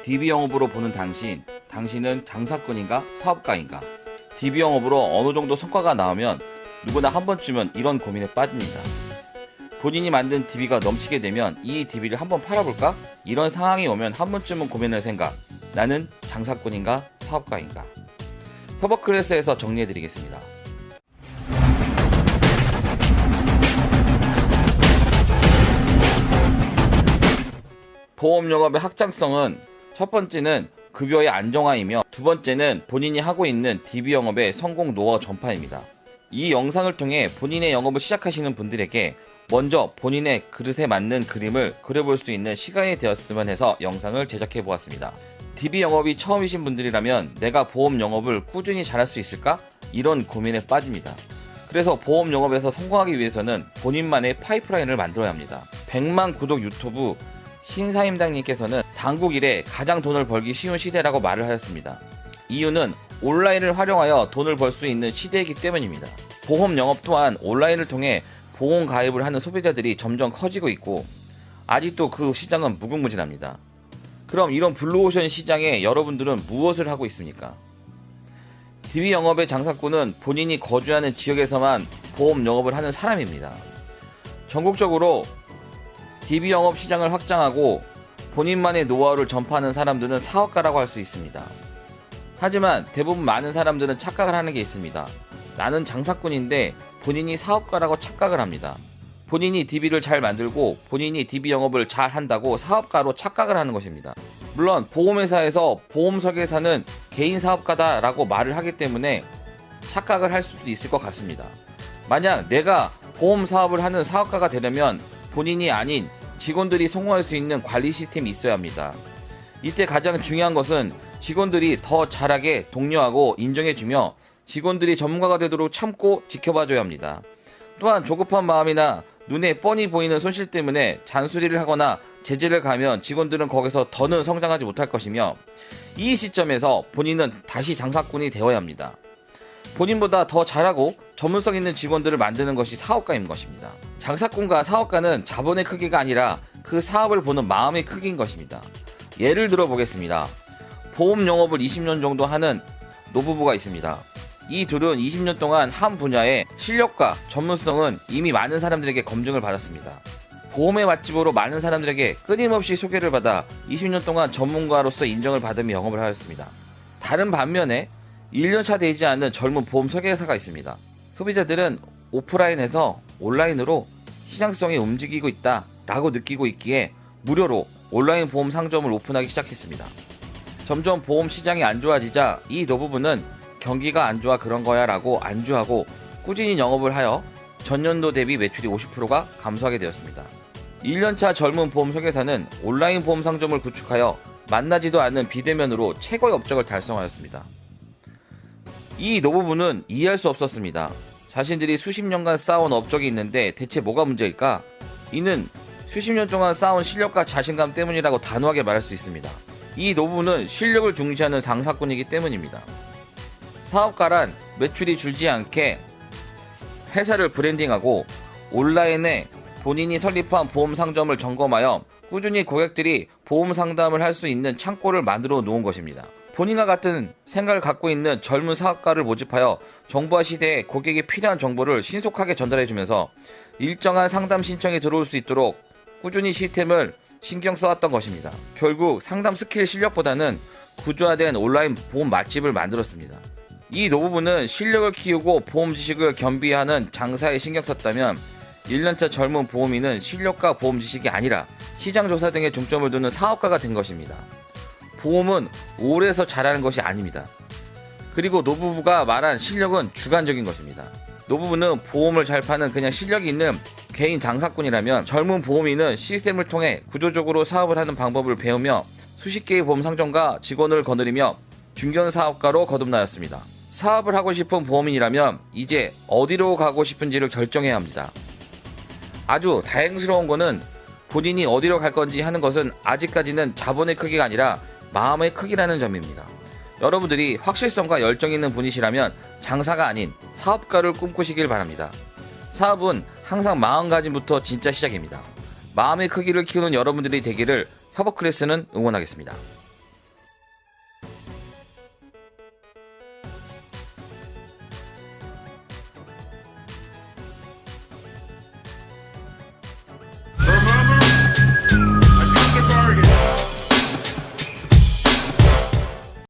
DB영업으로 보는 당신은 장사꾼인가 사업가인가? DB영업으로 어느 정도 성과가 나오면 누구나 한 번쯤은 이런 고민에 빠집니다. 본인이 만든 DB가 넘치게 되면 이 DB를 한번 팔아볼까? 이런 상황이 오면 한 번쯤은 고민할 생각. 나는 장사꾼인가 사업가인가? 협업클래스에서 정리해드리겠습니다. 보험영업의 확장성은 첫 번째는 급여의 안정화이며 두 번째는 본인이 하고 있는 DB영업의 성공 노하우 전파입니다. 이 영상을 통해 본인의 영업을 시작하시는 분들에게 먼저 본인의 그릇에 맞는 그림을 그려볼 수 있는 시간이 되었으면 해서 영상을 제작해 보았습니다. DB영업이 처음이신 분들이라면 내가 보험 영업을 꾸준히 잘할 수 있을까? 이런 고민에 빠집니다. 그래서 보험 영업에서 성공하기 위해서는 본인만의 파이프라인을 만들어야 합니다. 100만 구독 유튜브 신사임당님께서는 당국 이래 가장 돈을 벌기 쉬운 시대라고 말을 하였습니다. 이유는 온라인을 활용하여 돈을 벌 수 있는 시대이기 때문입니다. 보험 영업 또한 온라인을 통해 보험 가입을 하는 소비자들이 점점 커지고 있고 아직도 그 시장은 무궁무진합니다. 그럼 이런 블루오션 시장에 여러분들은 무엇을 하고 있습니까? DB영업의 장사꾼은 본인이 거주하는 지역에서만 보험 영업을 하는 사람입니다. 전국적으로 DB영업 시장을 확장하고 본인만의 노하우를 전파하는 사람들은 사업가라고 할 수 있습니다. 하지만 대부분 많은 사람들은 착각을 하는 게 있습니다. 나는 장사꾼인데 본인이 사업가라고 착각을 합니다. 본인이 DB를 잘 만들고 본인이 DB영업을 잘 한다고 사업가로 착각을 하는 것입니다. 물론 보험회사에서 보험 설계사는 개인 사업가다라고 말을 하기 때문에 착각을 할 수도 있을 것 같습니다. 만약 내가 보험 사업을 하는 사업가가 되려면 본인이 아닌 직원들이 성공할 수 있는 관리 시스템이 있어야 합니다. 이때 가장 중요한 것은 직원들이 더 잘하게 독려하고 인정해주며 직원들이 전문가가 되도록 참고 지켜봐줘야 합니다. 또한 조급한 마음이나 눈에 뻔히 보이는 손실 때문에 잔소리를 하거나 제재를 가면 직원들은 거기서 더는 성장하지 못할 것이며 이 시점에서 본인은 다시 장사꾼이 되어야 합니다. 본인보다 더 잘하고 전문성 있는 직원들을 만드는 것이 사업가인 것입니다. 장사꾼과 사업가는 자본의 크기가 아니라 그 사업을 보는 마음의 크기인 것입니다. 예를 들어 보겠습니다. 보험 영업을 20년 정도 하는 노부부가 있습니다. 이 둘은 20년 동안 한 분야의 실력과 전문성은 이미 많은 사람들에게 검증을 받았습니다. 보험의 맛집으로 많은 사람들에게 끊임없이 소개를 받아 20년 동안 전문가로서 인정을 받으며 영업을 하였습니다. 다른 반면에 1년차 되지 않은 젊은 보험 설계사가 있습니다. 소비자들은 오프라인에서 온라인으로 시장성이 움직이고 있다 라고 느끼고 있기에 무료로 온라인 보험 상점을 오픈하기 시작했습니다. 점점 보험 시장이 안 좋아지자 이 노부부는 경기가 안 좋아 그런 거야 라고 안주하고 꾸준히 영업을 하여 전년도 대비 매출이 50%가 감소하게 되었습니다. 1년차 젊은 보험 설계사는 온라인 보험 상점을 구축하여 만나지도 않는 비대면으로 최고의 업적을 달성하였습니다. 이 노부부는 이해할 수 없었습니다. 자신들이 수십 년간 쌓아온 업적이 있는데 대체 뭐가 문제일까? 이는 수십 년 동안 쌓아온 실력과 자신감 때문이라고 단호하게 말할 수 있습니다. 이 노부부는 실력을 중시하는 장사꾼이기 때문입니다. 사업가란 매출이 줄지 않게 회사를 브랜딩하고 온라인에 본인이 설립한 보험 상점을 점검하여 꾸준히 고객들이 보험 상담을 할 수 있는 창고를 만들어 놓은 것입니다. 본인과 같은 생각을 갖고 있는 젊은 사업가를 모집하여 정보화 시대에 고객이 필요한 정보를 신속하게 전달해주면서 일정한 상담 신청이 들어올 수 있도록 꾸준히 시스템을 신경 써왔던 것입니다. 결국 상담 스킬 실력보다는 구조화된 온라인 보험 맛집을 만들었습니다. 이 노부부는 실력을 키우고 보험 지식을 겸비하는 장사에 신경 썼다면 1년차 젊은 보험인은 실력과 보험 지식이 아니라 시장 조사 등에 중점을 두는 사업가가 된 것입니다. 보험은 오래서 잘하는 것이 아닙니다. 그리고 노부부가 말한 실력은 주관적인 것입니다. 노부부는 보험을 잘 파는 그냥 실력이 있는 개인 장사꾼이라면 젊은 보험인은 시스템을 통해 구조적으로 사업을 하는 방법을 배우며 수십 개의 보험 상점과 직원을 거느리며 중견 사업가로 거듭나였습니다. 사업을 하고 싶은 보험인이라면 이제 어디로 가고 싶은지를 결정해야 합니다. 아주 다행스러운 것은 본인이 어디로 갈 건지 하는 것은 아직까지는 자본의 크기가 아니라 마음의 크기라는 점입니다. 여러분들이 확실성과 열정 있는 분이시라면 장사가 아닌 사업가를 꿈꾸시길 바랍니다. 사업은 항상 마음가짐부터 진짜 시작입니다. 마음의 크기를 키우는 여러분들이 되기를 협업클래스는 응원하겠습니다.